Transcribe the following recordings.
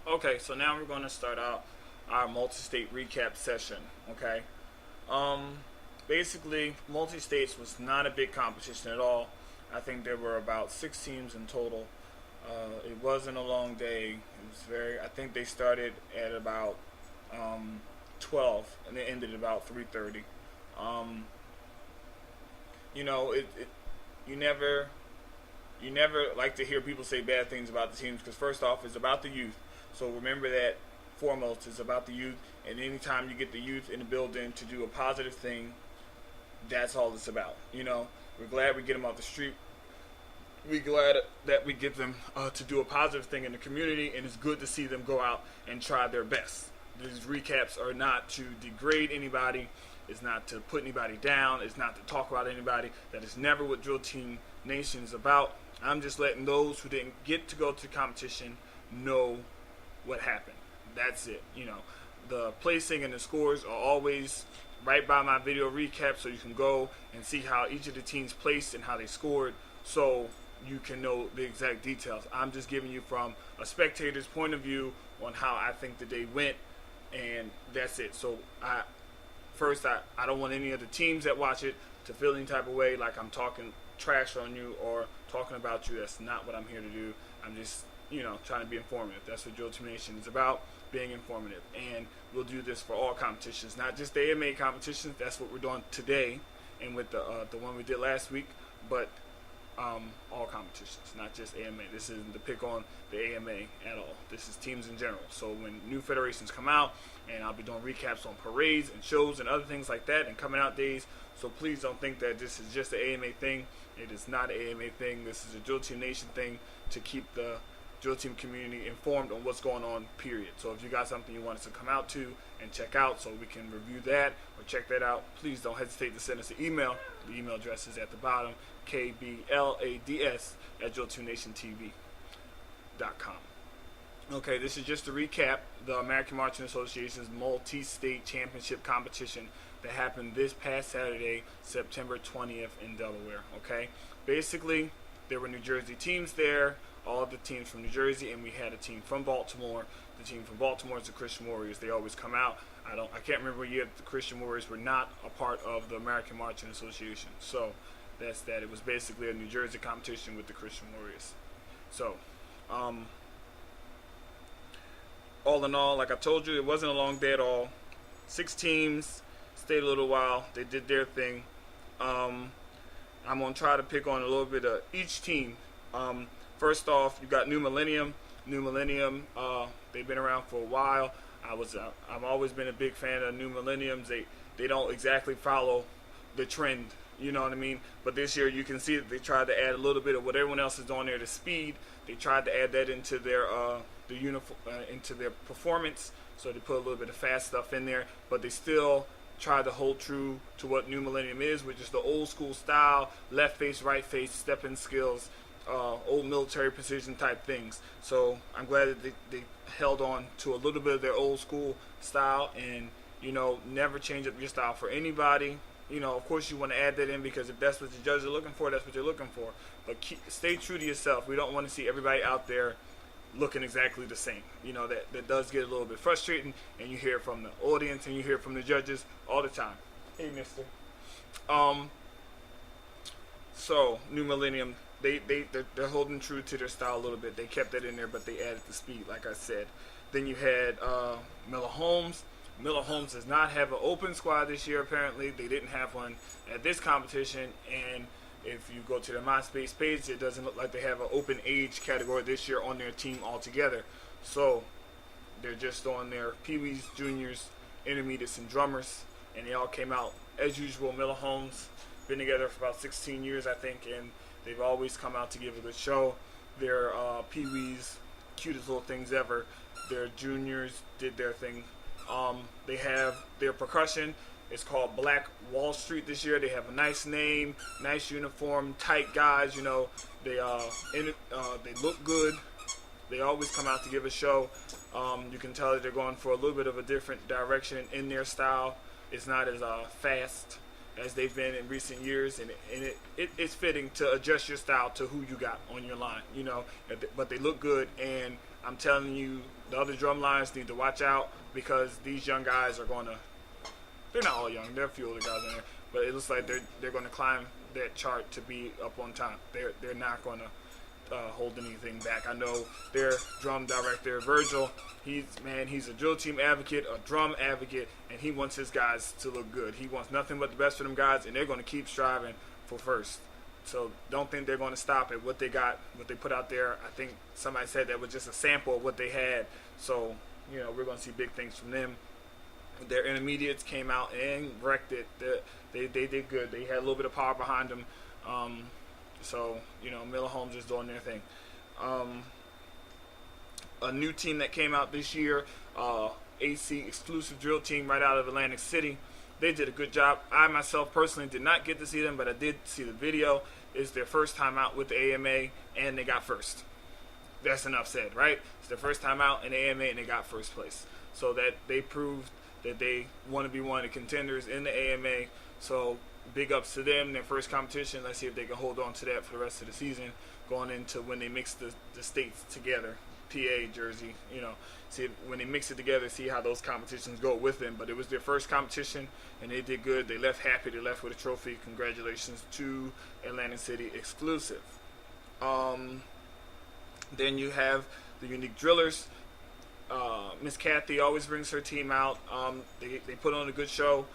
Okay, so now we're going to start out our multi-state recap session. Okay, basically, multi-states was not a big competition at all. I think there were about 6 teams in total. It wasn't a long day. It was very. I think they started at about 12 and they ended about 3:30. Um, it you never you never like to hear people say bad things about the teams because first off, it's about the youth. So remember that foremost, it's about the youth. And anytime you get the youth in the building to do a positive thing, that's all it's about. We're glad we get them off the street. We're glad that we get them to do a positive thing in the community, and it's good to see them go out and try their best. These recaps are not to degrade anybody. It's not to put anybody down. It's not to talk about anybody. That is never what Drill Team Nation is about. I'm just letting those who didn't get to go to the competition know what happened. That's it. The placing and the scores are always right by my video recap, so you can go and see how each of the teams placed and how they scored, so you can know the exact details. I'm just giving you from a spectator's point of view on how I think the day went, and that's it. So I don't want any of the teams that watch it to feel any type of way like I'm talking trash on you or talking about you. That's not what I'm here to do. I'm just trying to be informative. That's what Drill Team Nation is about, being informative. And we'll do this for all competitions, not just the AMA competitions. That's what we're doing today and with the one we did last week, but all competitions, not just AMA. This isn't to pick on the AMA at all. This is teams in general. So when new federations come out, and I'll be doing recaps on parades and shows and other things like that and coming out days. So please don't think that this is just an AMA thing. It is not an AMA thing. This is a Drill Team Nation thing to keep the Drill Team community informed on what's going on, period. So if you got something you want us to come out to and check out so we can review that or check that out, please don't hesitate to send us an email. The email address is at the bottom, kblads@drillteamnationtv.com. Okay, this is just a recap. The American Marching Association's multi-state championship competition that happened this past Saturday, September 20th in Delaware. Okay, basically there were New Jersey teams there, all of the teams from New Jersey, and we had a team from Baltimore. The team from Baltimore is the Christian Warriors. They always come out. I can't remember what year the Christian Warriors were not a part of the American Marching Association. So that's that. It was basically a New Jersey competition with the Christian Warriors. So all in all, like I told you, it wasn't a long day at all. 6 teams, stayed a little while. They did their thing. I'm going to try to pick on a little bit of each team. First off, you got New Millennium. New Millennium, they've been around for a while. I've always been a big fan of New Millenniums. They don't exactly follow the trend, you know what I mean? But this year you can see that they tried to add a little bit of what everyone else is doing there, the speed. They tried to add that into their into their performance. So they put a little bit of fast stuff in there, but they still try to hold true to what New Millennium is, which is the old school style, left face, right face, stepping skills, old military precision type things. So I'm glad that they held on to a little bit of their old school style and, never change up your style for anybody. Of course you want to add that in because if that's what the judges are looking for, that's what they're looking for. But stay true to yourself. We don't want to see everybody out there looking exactly the same. That does get a little bit frustrating, and you hear it from the audience and you hear it from the judges all the time. Hey, mister. So New Millennium, they're holding true to their style a little bit. They kept that in there, but they added the speed, like I said. Then you had Miller Holmes. Miller Holmes does not have an open squad this year, apparently. They didn't have one at this competition, and if you go to their MySpace page, it doesn't look like they have an open age category this year on their team altogether. So they're just on their peewees, juniors, intermediates, and drummers, and they all came out as usual. Miller Holmes been together for about 16 years, I think, and they've always come out to give a good show. Their peewees, cutest little things ever. Their juniors did their thing. They have their percussion. It's called Black Wall Street this year. They have a nice name, nice uniform, tight guys. They look good. They always come out to give a show. You can tell that they're going for a little bit of a different direction in their style. It's not as fast as they've been in recent years, and it's fitting to adjust your style to who you got on your line. But they look good, and I'm telling you, the other drum lines need to watch out because these young guys are going to. They're not all young. There are a few older guys in there, but it looks like they're going to climb that chart to be up on top. They're not going to hold anything back. I know their drum director Virgil. He's a drill team advocate, a drum advocate, and he wants his guys to look good. He wants nothing but the best for them guys, and they're going to keep striving for first. So don't think they're going to stop at what they got, what they put out there. I think somebody said that was just a sample of what they had. So, we're going to see big things from them. Their intermediates came out and wrecked it. They did good. They had a little bit of power behind them. So, Miller Holmes is doing their thing. A new team that came out this year, AC exclusive drill team right out of Atlantic City. They did a good job. I myself personally did not get to see them, but I did see the video. It's their first time out with the AMA, and they got first. That's enough said, right? It's their first time out in the AMA, and they got first place. So that they proved that they want to be one of the contenders in the AMA. So big ups to them, their first competition. Let's see if they can hold on to that for the rest of the season, going into when they mix the states together. PA, Jersey, see when they mix it together, see how those competitions go with them. But it was their first competition, and they did good. They left happy. They left with a trophy. Congratulations to Atlantic City exclusive. Then you have the Unique Drillers. Miss Kathy always brings her team out. They put on a good show.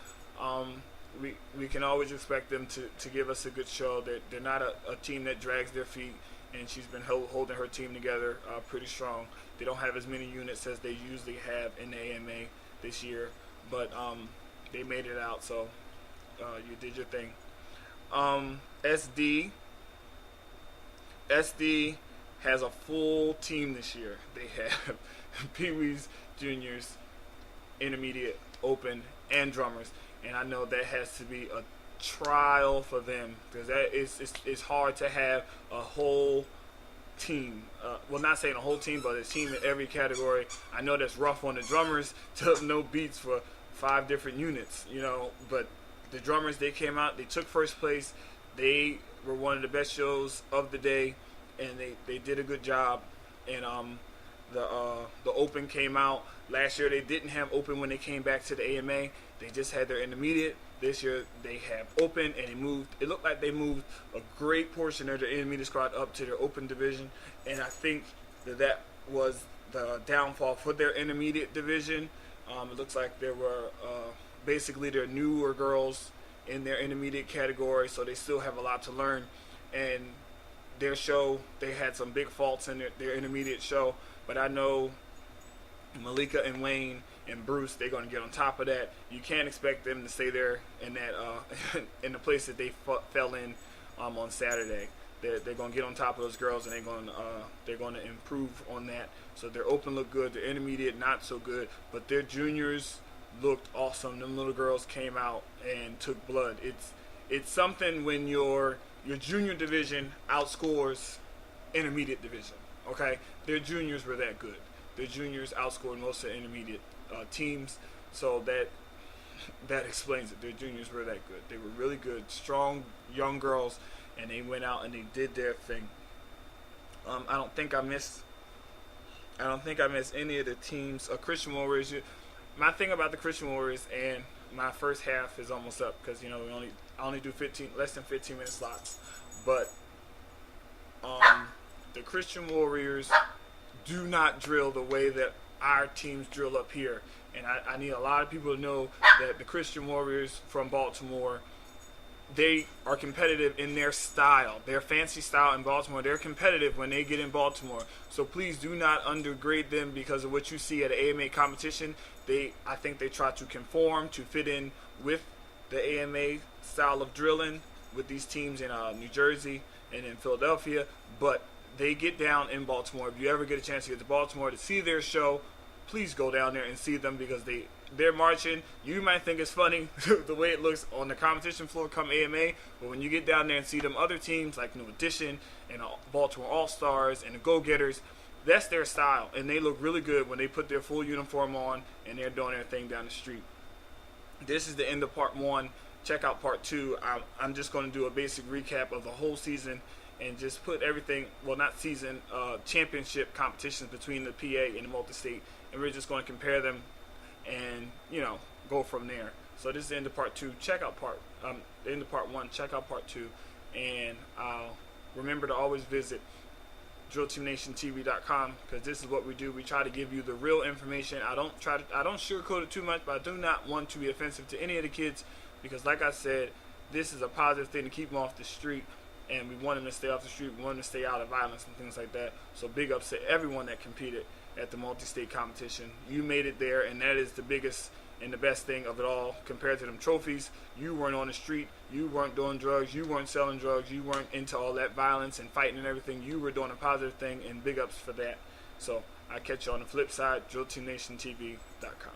We can always expect them to give us a good show. They're not a team that drags their feet. And she's been holding her team together pretty strong. They don't have as many units as they usually have in the AMA this year, but they made it out, so you did your thing. SD has a full team this year. They have Pee-wees, juniors, intermediate, open, and drummers, and I know that has to be a trial for them because it's hard to have a whole team. Well, not saying a whole team, but a team in every category. I know that's rough on the drummers to no beats for 5 different units, but the drummers, they came out, they took first place. They were one of the best shows of the day, and they did a good job. And the open came out last year. They didn't have open when they came back to the AMA. They just had their intermediate. This year they have open, and they moved. It looked like they moved a great portion of their intermediate squad up to their open division, and I think that was the downfall for their intermediate division. It looks like there were basically their newer girls in their intermediate category, so they still have a lot to learn. And their show, they had some big faults in their intermediate show, but I know Malika and Wayne and Bruce, they're going to get on top of that. You can't expect them to stay there in that in the place that they fell in on Saturday. They're going to get on top of those girls, and they're going to improve on that. So their open looked good, their intermediate not so good, but their juniors looked awesome. Them little girls came out and took blood. It's something when your junior division outscores intermediate division. Okay, their juniors were that good. Their juniors outscored most of the intermediate teams, so that explains it. Their juniors were that good. They were really good, strong young girls, and they went out and they did their thing. I don't think I missed any of the teams. Christian Warriors. My thing about the Christian Warriors, and my first half is almost up because I only do less than 15 minute slots, but the Christian Warriors do not drill the way that our teams drill up here. And I need a lot of people to know that the Christian Warriors from Baltimore, they are competitive in their style, their fancy style in Baltimore. They're competitive when they get in Baltimore. So please do not undergrade them because of what you see at an AMA competition. I think they try to conform to fit in with the AMA style of drilling with these teams in New Jersey and in Philadelphia. But they get down in Baltimore. If you ever get a chance to get to Baltimore to see their show, please go down there and see them because they're marching. You might think it's funny the way it looks on the competition floor come AMA, but when you get down there and see them other teams like New Edition and Baltimore All-Stars and the Go-Getters, that's their style, and they look really good when they put their full uniform on and they're doing their thing down the street. This is the end of part 1. Check out part 2. I'm just going to do a basic recap of the whole season and just put everything, well, not season, championship competitions between the PA and the multi-state, and we're just going to compare them and, you know, go from there. So this is the end of part 2. Check out the end of part 1. Check out part 2, and remember to always visit DrillTeamNationTV.com, because this is what we do. We try to give you the real information. I don't sugarcoat it too much, but I do not want to be offensive to any of the kids, because like I said, this is a positive thing to keep them off the street, and we want them to stay off the street. We want them to stay out of violence and things like that. So big ups to everyone that competed at the multi-state competition. You made it there, and that is the biggest and the best thing of it all compared to them trophies. You weren't on the street, you weren't doing drugs, you weren't selling drugs, you weren't into all that violence and fighting and everything. You were doing a positive thing, and big ups for that. So I catch you on the flip side. DrillTeamNationTV.com.